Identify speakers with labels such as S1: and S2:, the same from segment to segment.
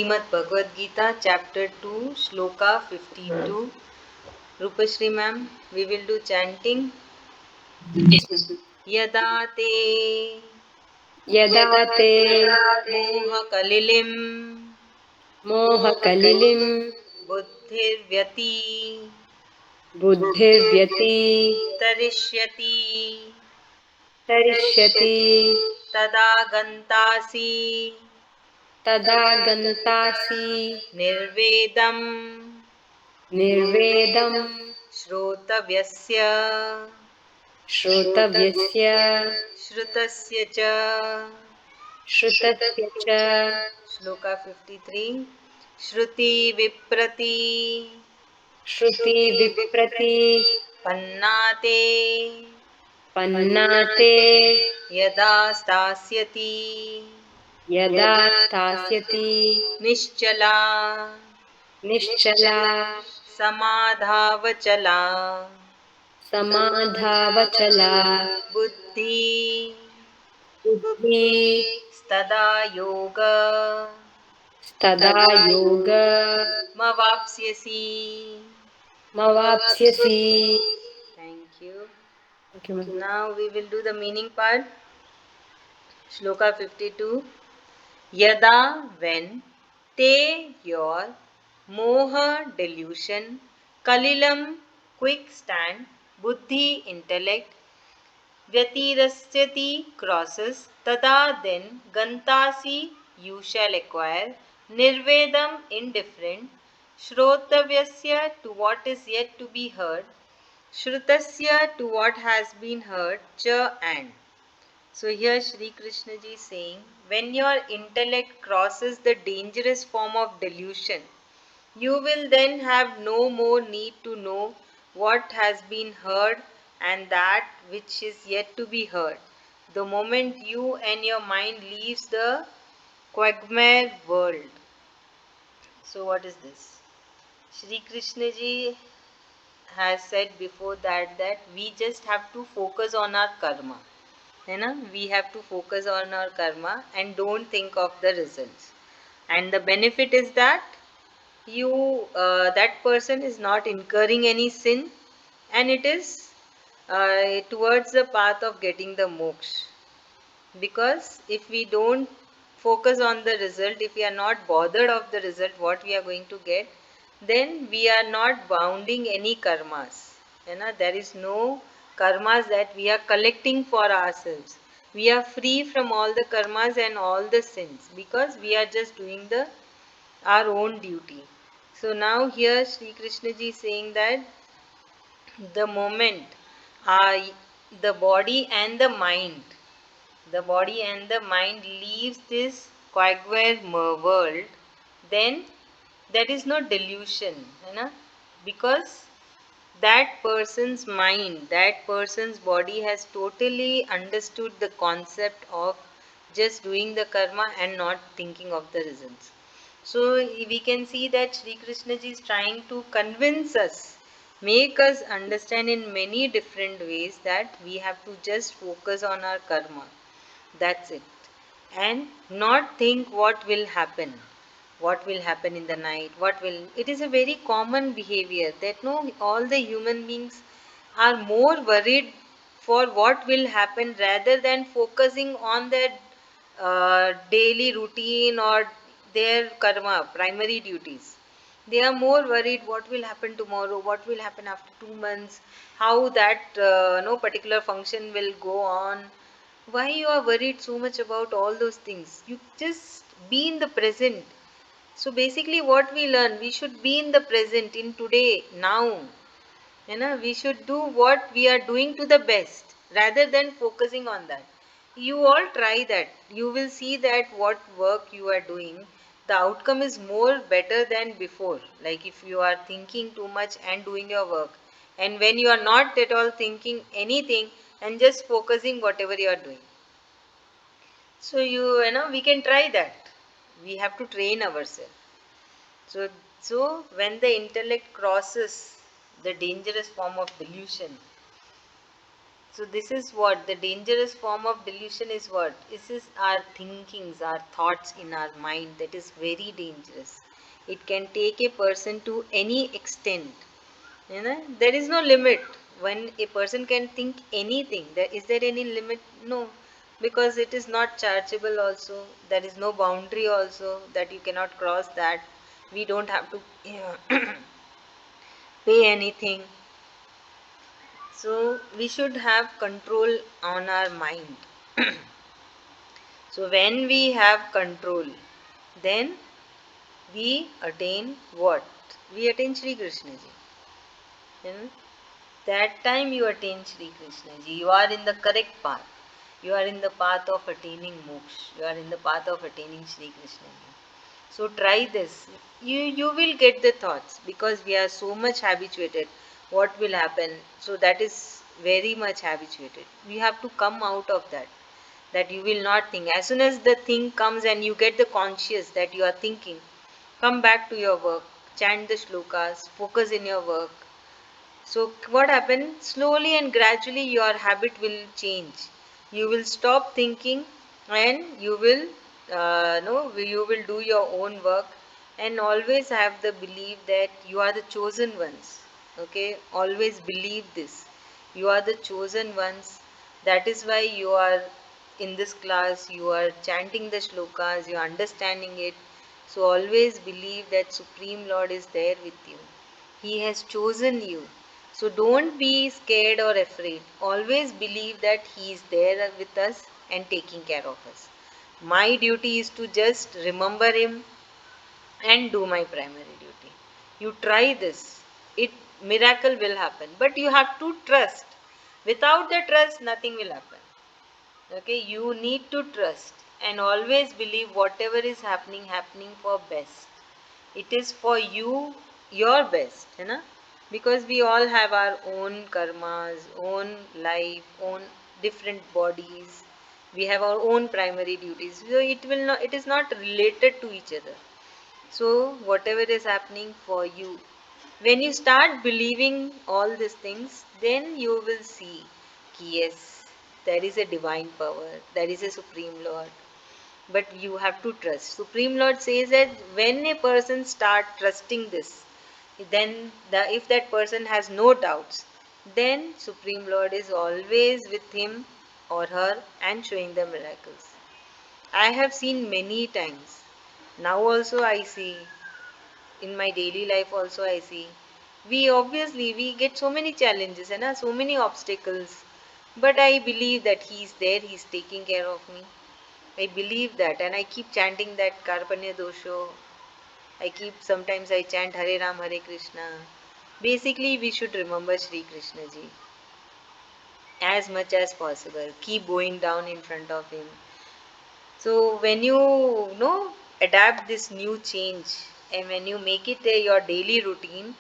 S1: Srimad Bhagwad Gita, chapter 2, sloka 52. Rupashri ma'am, we will do chanting. Yada te
S2: यदा ते
S1: मोहकलिलिं
S2: मोहकलिलिं
S1: बुद्धिर्व्यति तरिष्यति
S2: व्यतितरिष्यति
S1: तदा गन्तासि
S2: तदा गन्तासि
S1: निर्वेदं
S2: निर्वेदं
S1: श्रोतव्यस्य
S2: श्रोतव्यस्य
S1: श्रुतस्य च
S2: श्रुतस्य च
S1: श्लोका 53 श्रुति विप्रति
S2: श्रुतिविप्रति
S1: पन्नाते
S2: पन्नाते
S1: यदा स्थास्यति
S2: यदा स्थास्यति
S1: निश्चला
S2: निश्चला
S1: समाधावचला
S2: समाधावचला
S1: बुद्धि
S2: बुद्धिस्तदा
S1: तदा योग मवाप्स्यसि.
S2: योगमवाप्स्यसि.
S1: Thank you.
S2: Okay, ma'am.
S1: Now we will do the meaning part. Shloka 52. Yada, when, te, your, moha, delusion, kalilam, quick stand, buddhi, intellect, Vyatirasthati crosses, tada then, gantasi you shall acquire, nirvedam indifferent, shrotavyasya to what is yet to be heard, shrutasya to what has been heard, cha and. So here Sri Krishna ji is saying, when your intellect crosses the dangerous form of delusion, you will then have no more need to know what has been heard and that which is yet to be heard. The moment you and your mind leaves the quagmire world. So what is this? Shri Krishna ji has said before that we just have to focus on our karma. है ना? We have to focus on our karma and don't think of the results. And the benefit is that that person is not incurring any sin, and it is towards the path of getting the moksha. Because if we don't focus on the result, if we are not bothered of the result what we are going to get, then we are not bounding any karmas. There is no karmas that we are collecting for ourselves. We are free from all the karmas and all the sins because we are just doing the our own duty. So now here Sri Krishna ji is saying that the moment uh, the body and the mind, leaves this quagmire world, then there is no delusion, because that person's mind, that person's body has totally understood the concept of just doing the karma and not thinking of the results. So we can see that Sri Krishna ji is trying to convince us, make us understand in many different ways that we have to just focus on our karma. That's it. And not think what will happen in the night, it is a very common behavior that no, all the human beings are more worried for what will happen rather than focusing on their daily routine or their karma, primary duties. They are more worried what will happen tomorrow, what will happen after 2 months, how that no particular function will go on. Why you are worried so much about all those things? You just be in the present. So basically what we learn, we should be in the present, in today, now. We should do what we are doing to the best rather than focusing on that. You all try that. You will see that what work you are doing, the outcome is more better than before. Like if you are thinking too much and doing your work, and when you are not at all thinking anything and just focusing whatever you are doing. So we can try that. We have to train ourselves. So when the intellect crosses the dangerous form of delusion, So this is what the dangerous form of delusion is. What this is, our thinkings, our thoughts in our mind, that is very dangerous. It can take a person to any extent. There is no limit when a person can think anything. Is there any limit? No, because it is not chargeable also. There is no boundary also that you cannot cross that. We don't have to pay anything. So we should have control on our mind. So when we have control, then we attain what? We attain Sri Krishna ji. You know? That time you attain Sri Krishna ji. You are in the correct path. You are in the path of attaining moksha. You are in the path of attaining Sri Krishna ji. So try this. You will get the thoughts because we are so much habituated. What will happen? So that is very much habituated. We have to come out of that. That you will not think. As soon as the thing comes and you get the conscious that you are thinking, come back to your work, chant the shlokas, focus in your work. So what happens? Slowly and gradually your habit will change. You will stop thinking and you will no you will do your own work, and always have the belief that you are the chosen ones. Okay, always believe this. You are the chosen ones. That is why you are in this class, you are chanting the shlokas, you are understanding it. So always believe that Supreme Lord is there with you. He has chosen you. So don't be scared or afraid. Always believe that He is there with us and taking care of us. My duty is to just remember Him and do my primary duty. You try this. It miracle will happen. But you have to trust. Without the trust, nothing will happen. Okay, you need to trust and always believe whatever is happening for best. It is for you, your best, because we all have our own karmas, own life, own different bodies. We have our own primary duties. So it is not related to each other. So whatever is happening for you, when you start believing all these things, then you will see yes, there is a divine power, there is a supreme Lord. But you have to trust. Supreme Lord says that when a person start trusting this, then if that person has no doubts, then Supreme Lord is always with him or her and showing the miracles. I have seen many times. Now also I see, in my daily life also I see. We get so many challenges and so many obstacles. But I believe that He is there, He is taking care of me. I believe that, and I keep chanting that Karpanya Dosho. Sometimes I chant Hare Ram, Hare Krishna. Basically, we should remember Sri Krishna ji as much as possible. Keep going down in front of Him. So when you adapt this new change and when you make it your daily routine,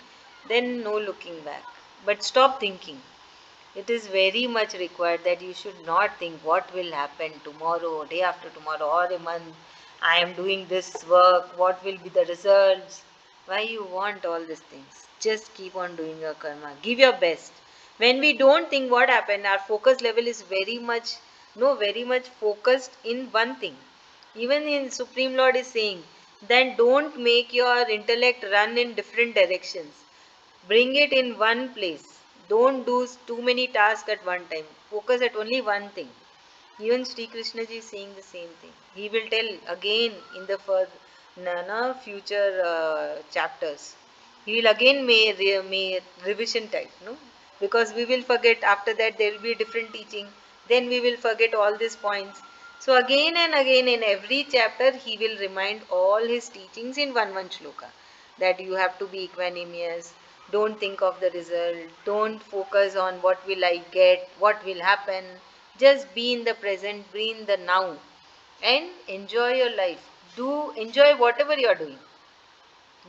S1: then no looking back. But stop thinking. It is very much required that you should not think what will happen tomorrow, day after tomorrow, or a month. I am doing this work, what will be the results? Why you want all these things? Just keep on doing your karma. Give your best. When we don't think what happened, our focus level is very much, no, very much focused in one thing. Even in Supreme Lord is saying, then don't make your intellect run in different directions. Bring it in one place. Don't do too many tasks at one time. Focus at only one thing. Even Sri Krishna ji is saying the same thing. He will tell again in the future chapters. He will again may revision type, no? Because we will forget. After that there will be a different teaching. Then we will forget all these points. So again and again in every chapter he will remind all his teachings in one shloka, that you have to be equanimous. Don't think of the result. Don't focus on what will I get, what will happen. Just be in the present, be in the now, and enjoy your life. Do enjoy whatever you are doing.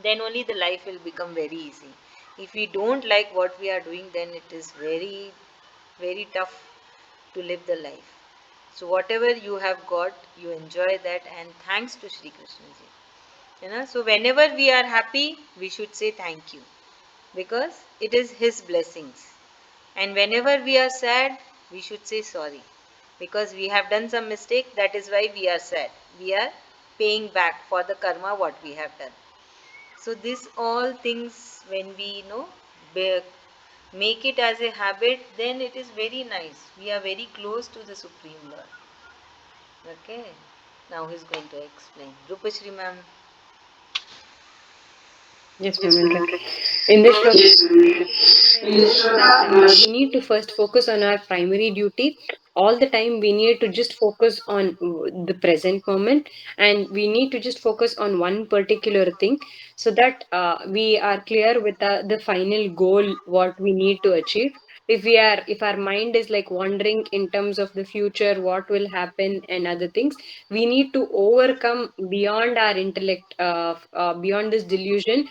S1: Then only the life will become very easy. If we don't like what we are doing, then it is very, very tough to live the life. So whatever you have got, you enjoy that, and thanks to Sri Krishna ji. So whenever we are happy, we should say thank you, because it is His blessings. And whenever we are sad, We should say sorry. Because we have done some mistake, that is why we are sad. We are paying back for the karma what we have done. So this all things when we make it as a habit, then it is very nice. We are very close to the Supreme Lord. Okay. Now he's going to explain. Rupashri ma'am.
S2: Yes, ma'am, will try. In this shloka, that we need to first focus on our primary duty. All the time, we need to just focus on the present moment, and we need to just focus on one particular thing, so that we are clear with the final goal what we need to achieve. If our mind is like wandering in terms of the future, what will happen and other things, we need to overcome beyond our intellect, beyond this delusion,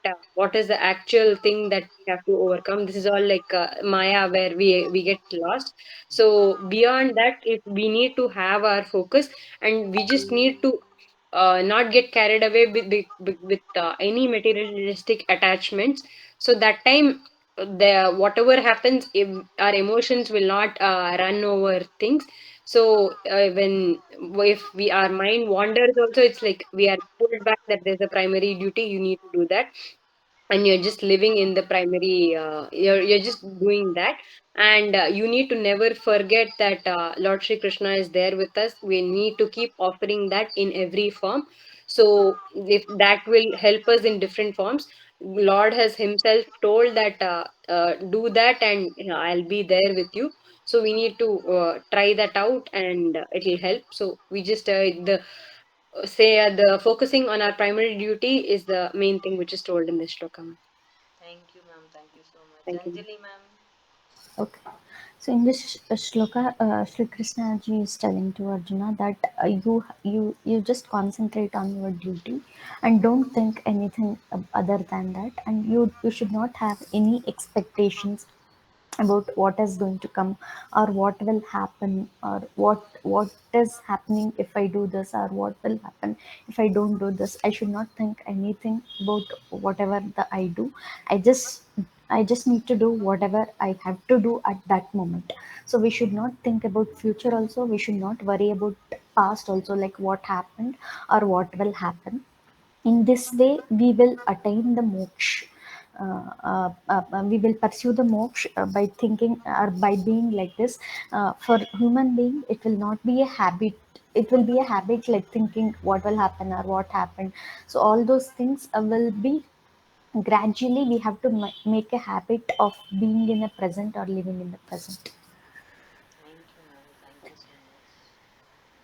S2: that what is the actual thing that we have to overcome. This is all like maya, where we get lost. So beyond that, if we need to have our focus, and we just need to not get carried away with any materialistic attachments. So that time, the whatever happens, if our emotions will not run over things. So when if we our mind wanders also, it's like we are pulled back, that there's a primary duty, you need to do that, and you're just living in the primary, you're just doing that. And you need to never forget that Lord Shri Krishna is there with us. We need to keep offering that in every form. So if that will help us in different forms, Lord has himself told that do that, and I'll be there with you. So we need to try that out, and it will help. So we just the say the focusing on our primary duty is the main thing which is told in this shloka.
S1: Thank you, ma'am. Thank you so much.
S2: Thank you.
S1: Anjali, ma'am.
S3: Okay. So in this shloka, Sri Krishna ji is telling to Arjuna that you just concentrate on your duty and don't think anything other than that, and you should not have any expectations about what is going to come, or what will happen, or what is happening if I do this, or what will happen if I don't do this. I should not think anything about whatever the I do. I just need to do whatever I have to do at that moment. So we should not think about future also, we should not worry about past also, like what happened or what will happen. In this way, we will attain the moksha. We will pursue the moksha by thinking or by being like this. For human being, it will not be a habit. It will be a habit like thinking what will happen or what happened. So all those things will be gradually. We have to make a habit of being in the present or living in the present.
S1: Thank you, ma'am. Thank you so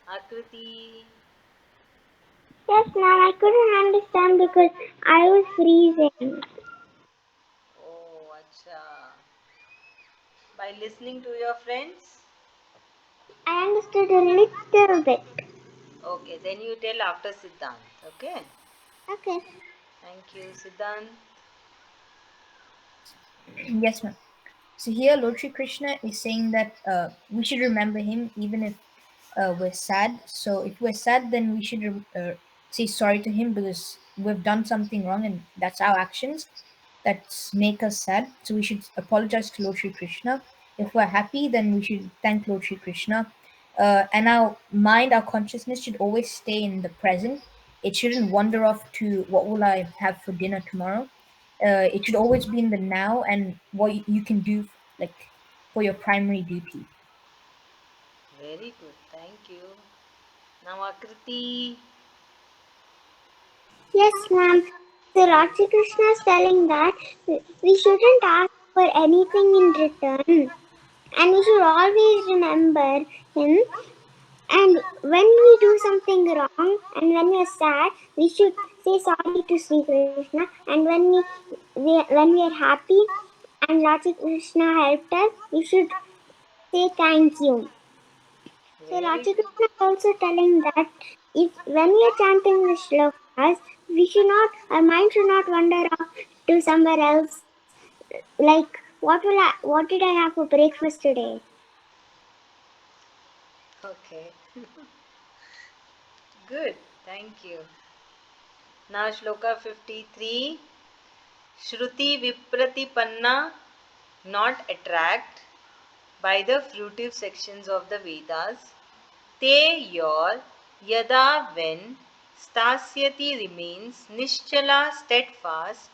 S1: much. Akriti.
S4: Yes, ma'am, I couldn't understand because I was freezing.
S1: Oh, acha. By listening to your friends?
S4: I understood a little bit.
S1: Okay, then you tell after Siddhant. Okay?
S4: Okay.
S1: Thank you, Siddhant.
S5: Yes, ma'am. So here, Lord Shri Krishna is saying that we should remember him even if we're sad. So if we're sad, then we should say sorry to him because we've done something wrong, and that's our actions that make us sad. So we should apologize to Lord Shri Krishna. If we're happy, then we should thank Lord Shri Krishna. And our mind, our consciousness should always stay in the present. It shouldn't wander off to what will I have for dinner tomorrow. It should always be in the now and what you can do like for your primary duty.
S1: Very good. Thank you. Now, Akriti.
S4: Yes, ma'am. So Raji Krishna is telling that we shouldn't ask for anything in return. And we should always remember him. And when we do something wrong and when we are sad, we should say sorry to Sri Krishna. And when we are happy and Lord Shri Krishna helped us, we should say thank you. So Lord
S1: Very
S4: Shri
S1: good.
S4: Krishna is also telling that if when we are chanting the shlokas, we should not, our mind should not wander off to somewhere else. Like what did I have for breakfast today?
S1: Okay. Good. Thank you. Now, Shloka 53. Shruti Vipratipanna, not attract, by the fruitive sections of the Vedas. Te your yada when stasyati remains nischala steadfast,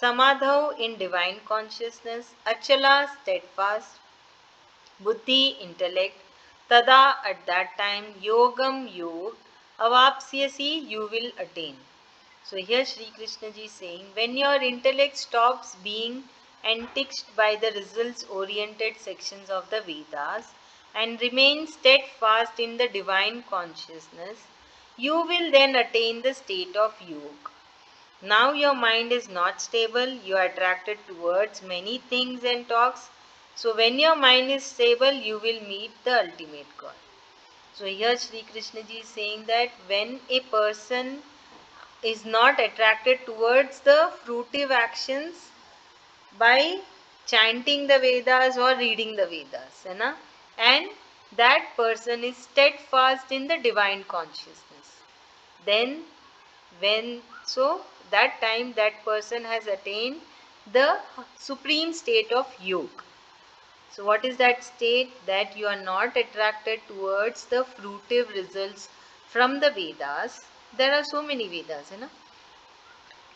S1: samadhau in divine consciousness, achala steadfast, buddhi intellect, tada at that time, yogam yog, avapsyasi you will attain. So here Sri Krishna ji is saying, when your intellect stops being enticed by the results oriented sections of the Vedas and remains steadfast in the divine consciousness, you will then attain the state of yoga. Now your mind is not stable, you are attracted towards many things and talks. So when your mind is stable, you will meet the ultimate God. So here Sri Krishna ji is saying that when a person is not attracted towards the fruitive actions by chanting the Vedas or reading the Vedas, है ना? And that person is steadfast in the divine consciousness. Then when so that time that person has attained the supreme state of yoga. So what is that state? That you are not attracted towards the fruitive results from the Vedas. There are so many Vedas, है ना?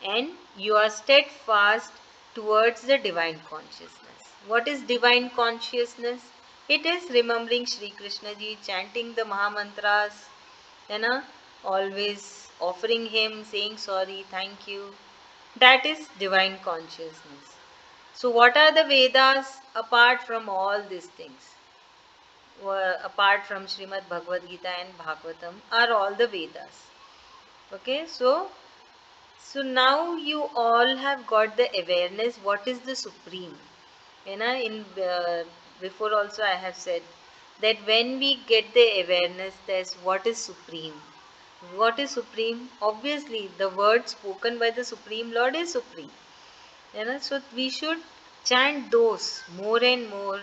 S1: And you are steadfast towards the divine consciousness. What is divine consciousness? It is remembering Sri Krishna ji, chanting the Mahamantras, you know, always offering him, saying sorry, thank you. That is divine consciousness. So, what are the Vedas apart from all these things? Apart from Srimad Bhagwad Gita and Bhagavatam, are all the Vedas. Okay, so now you all have got the awareness what is the supreme. You know, in before also I have said that when we get the awareness that's what is supreme. What is supreme? Obviously, the word spoken by the Supreme Lord is supreme. You know, so we should chant those more and more,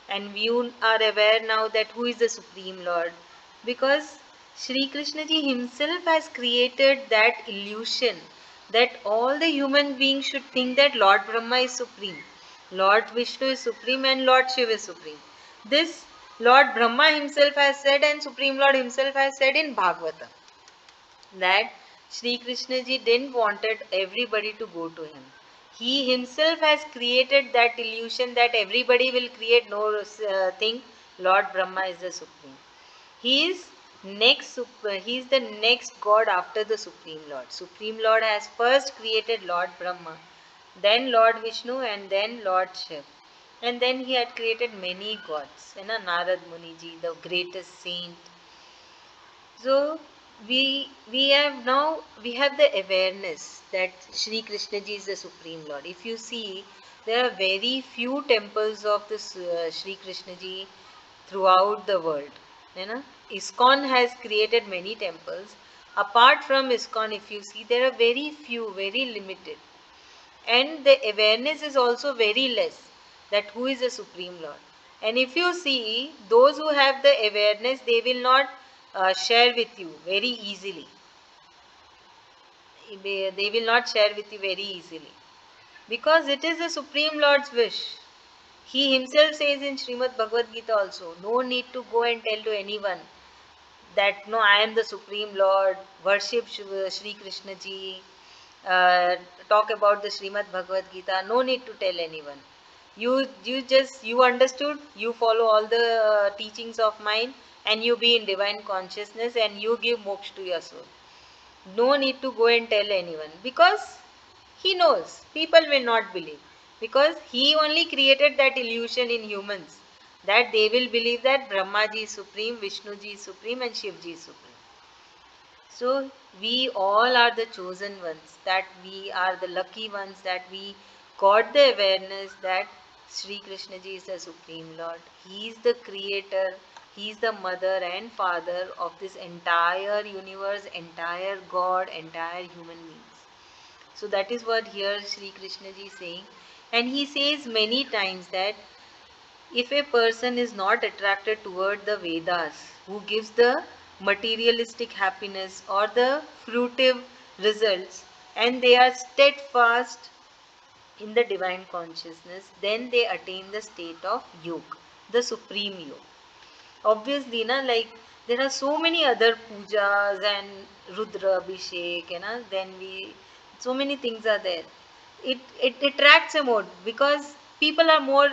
S1: and we are aware now that who is the Supreme Lord, because Sri Krishna ji himself has created that illusion that all the human beings should think that Lord Brahma is supreme, Lord Vishnu is supreme, and Lord Shiva is supreme. This Lord Brahma himself has said, and Supreme Lord himself has said in Bhagavatam that Sri Krishna ji didn't wanted everybody to go to him. He himself has created that illusion that everybody will create no thing. Lord Brahma is the supreme. He is he is the next God after the Supreme Lord. Supreme Lord has first created Lord Brahma, then Lord Vishnu, and then Lord Shiv. And then he had created many gods. You know, Narad Muniji, the greatest saint, so we have the awareness that Sri Krishna ji is the Supreme Lord. If you see, there are very few temples of this Sri Krishna ji throughout the world. You know, ISKCON has created many temples. Apart from ISKCON, if you see, there are very few, very limited, and the awareness is also very less that who is the Supreme Lord. And if you see, those who have the awareness, they will not share with you very easily. They will not share with you very easily, because it is the Supreme Lord's wish. He himself says in Srimad Bhagwad Gita also, no need to go and tell to anyone that no, I am the Supreme Lord, worship Sri Krishna ji, uh, talk about the Srimad Bhagavad Gita. No need to tell anyone. You understood. You follow all the teachings of mine, and you be in divine consciousness, and you give moksha to your soul. No need to go and tell anyone, because he knows people will not believe, because he only created that illusion in humans that they will believe that Brahma ji is supreme, Vishnu ji is supreme, and Shiv ji is supreme. So we all are the chosen ones, that we are the lucky ones, that we got the awareness that Sri Krishna ji is the Supreme Lord. He is the creator, he is the mother and father of this entire universe, entire God, entire human beings. So that is what here Sri Krishna ji is saying. And he says many times that if a person is not attracted toward the Vedas, who gives the materialistic happiness or the fruitive results, and they are steadfast in the divine consciousness, then they attain the state of yoga. the supreme yoga. Obviously, na, like there are so many other pujas and Rudra Abhishek, then so many things are there. It attracts a more because people are more,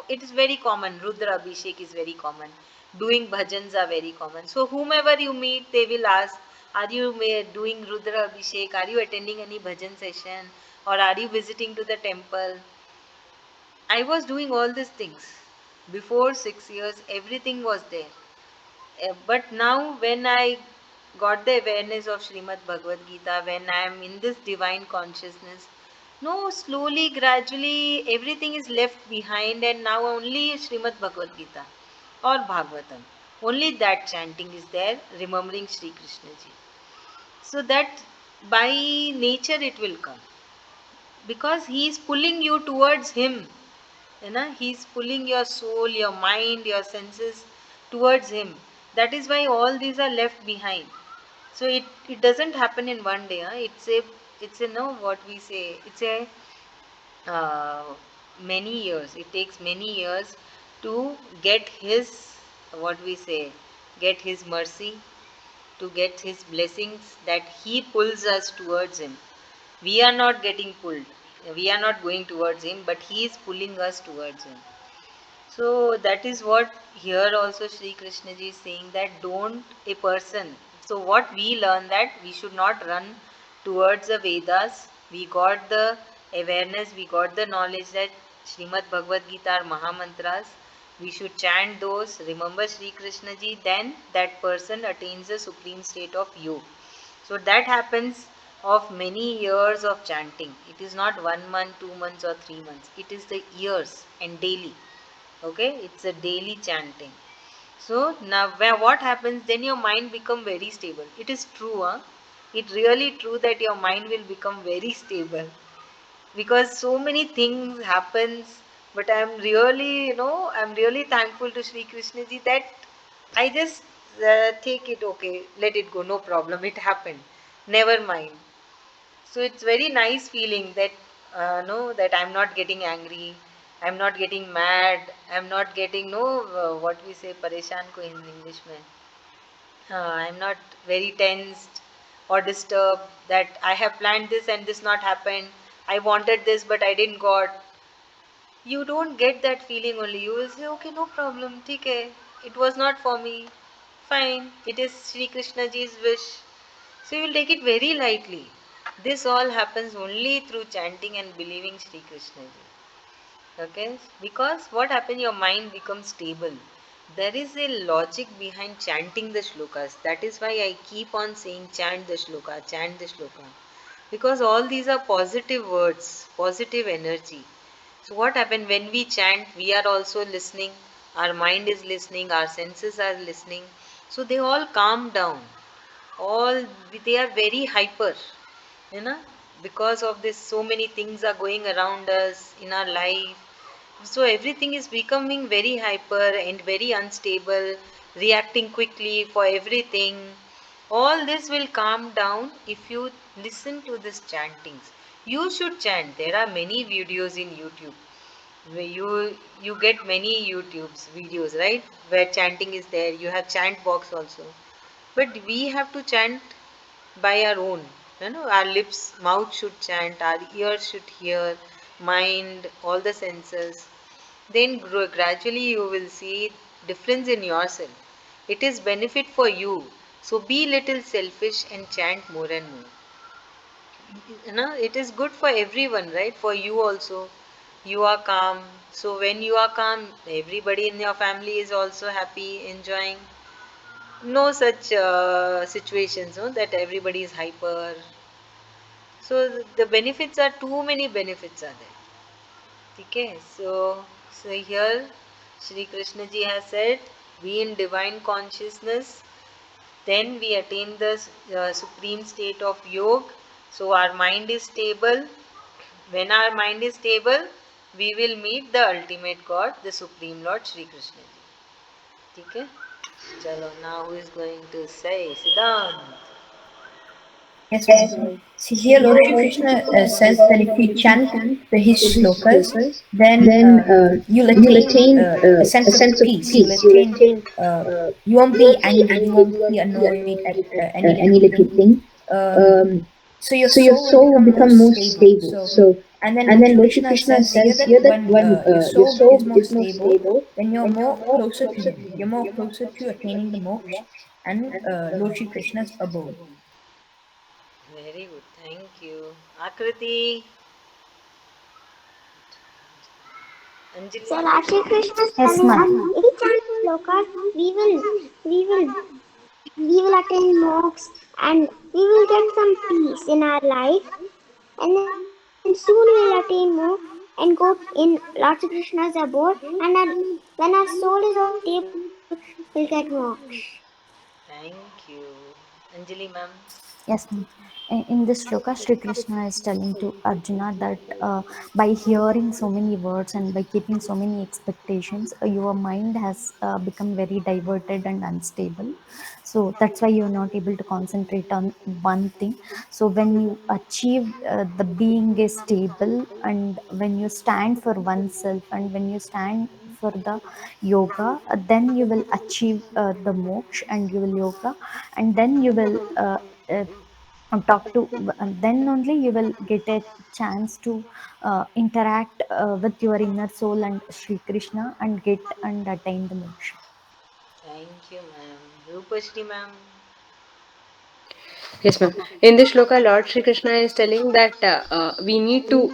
S1: it is very common. Rudra Abhishek is very common. Doing bhajans are very common. So, whomever you meet, they will ask, are you doing Rudra Abhishek? Are you attending any bhajan session? Or are you visiting to the temple? I was doing all these things. Before 6 years, everything was there. But now, when I got the awareness of Srimad Bhagwad Gita, when I am in this divine consciousness, no, slowly, gradually, everything is left behind, and now only Srimad Bhagwad Gita or Bhagavatam. Only that chanting is there, remembering Sri Krishna ji. So that by nature it will come because he is pulling you towards him. He's pulling your soul, your mind, your senses towards him. That is why all these are left behind. So it doesn't happen in one day. Huh? It's a no what we say. It's a uh, many years. It takes many years to get his what we say, get his mercy, to get his blessings, that he pulls us towards him. We are not getting pulled. We are not going towards him, but he is pulling us towards him. So that is what here also Sri Krishna ji is saying, that don't a person. So what we learn, that we should not run towards the Vedas. We got the awareness, we got the knowledge that Srimad Bhagavad Gita are Mahamantras. We should chant those, remember Sri Krishna ji, then that person attains the supreme state of yoga. So that happens of many years of chanting. It is not 1 month, 2 months, or 3 months. It is the years and daily. Okay, it's a daily chanting. So now what happens, then your mind become very stable. It is true, huh? It really true that your mind will become very stable because so many things happens. But I'm really thankful to Sri Krishna ji that I just take it, okay, let it go, no problem, it happened, never mind. So it's very nice feeling that no, that I'm not getting angry, I'm not getting mad, I'm not getting no what we say pareshan ko in English mein. I'm not very tensed or disturbed that I have planned this and this not happened. I wanted this but I didn't got. You don't get that feeling only. You will say, okay, no problem, okay, it was not for me. Fine, it is Sri Krishna ji's wish. So you will take it very lightly. This all happens only through chanting and believing Sri Krishna ji. Okay? Because what happens, your mind becomes stable. There is a logic behind chanting the shlokas. That is why I keep on saying chant the shloka, chant the shloka. Because all these are positive words, positive energy. So what happens when we chant, we are also listening, our mind is listening, our senses are listening. So they all calm down. All they are very hyper, you know, because of this so many things are going around us in our life. So everything is becoming very hyper and very unstable, reacting quickly for everything. All this will calm down if you listen to these chantings. You should chant. There are many videos in YouTube where you get many YouTube's videos, right, where chanting is there. You have chant box also, but we have to chant by our own. Our lips, mouth should chant, our ears should hear, mind, all the senses. Then gradually you will see difference in yourself. It is benefit for you. So be little selfish and chant more and more. It is good for everyone, right? For you also. You are calm. So when you are calm, everybody in your family is also happy, enjoying. No such situations, no, that everybody is hyper. So the benefits are, too many benefits are there. Okay, so here Sri Krishna ji has said, be in divine consciousness, then we attain the supreme state of yoga. So our mind is stable. When our mind is stable, we will meet the ultimate God, the Supreme Lord Sri Krishna ji. Okay? Chalo, now who is going to say? Siddhant.
S5: Yes, ma'am. See here, Lord Shri Krishna says that if you chant his shlokas, then you'll attain a sense of peace. You'll attain, you won't be angry, you won't be annoyed at any little thing. Um, so your soul will become more stable. So, and then Lord Shri Krishna says here that when your soul is more stable, then you're more closer to him. You're more closer to attaining the moksha and Lord Shri Krishna's abode.
S1: Very good. Thank you. Akriti, Anjali.
S4: So Lord Shri Krishna is
S3: Yes,
S4: telling
S3: ma'am.
S4: us, if we chant slokas, we will, we will attain moksha and we will get some peace in our life. And then soon we'll attain moksha and go in Lord Shri Krishna's abode. And when our soul is also stable, we'll get moksha.
S1: Thank you. Anjali, ma'am.
S3: Yes, ma'am. In this shloka, Sri Krishna is telling to Arjuna that by hearing so many words and by keeping so many expectations, your mind has become very diverted and unstable. So that's why you're not able to concentrate on one thing. So when you achieve the being is stable, and when you stand for oneself, and when you stand for the yoga, then you will achieve the moksha and you will yoga, and then you will uh, talk to, and then only you will get a chance to interact with your inner soul and Sri Krishna and get and attain the moksha.
S1: Thank you, ma'am. Rupashri, ma'am.
S2: Yes, ma'am. In this shloka, Lord Shri Krishna is telling that we need to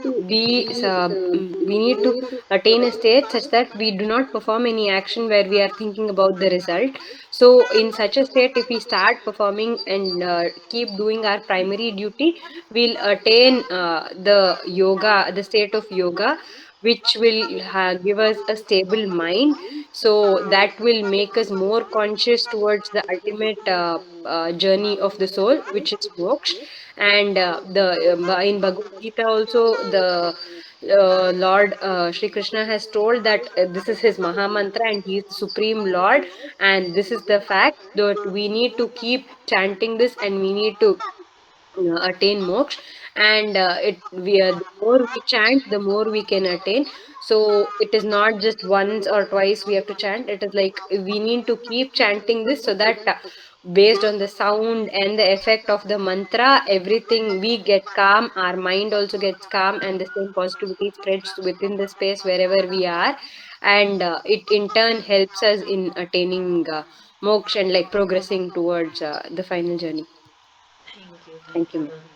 S2: attain a state such that we do not perform any action where we are thinking about the result. So, in such a state, if we start performing and keep doing our primary duty, we'll attain the state of yoga, which will give us a stable mind. So that will make us more conscious towards the ultimate journey of the soul, which is moksha. And in Bhagavad Gita also, the Lord Shri Krishna has told that this is his Maha Mantra and he is the Supreme Lord. And this is the fact that we need to keep chanting this and we need to attain moksha. And the more we chant, the more we can attain. So it is not just once or twice we have to chant. It is like we need to keep chanting this, so that based on the sound and the effect of the mantra, everything we get calm, our mind also gets calm, and the same positivity spreads within the space wherever we are. And it in turn helps us in attaining moksha and like progressing towards the final journey.
S1: Thank you.
S2: Thank
S1: Thank
S2: you,
S1: you,
S2: ma'am.
S1: ma'am.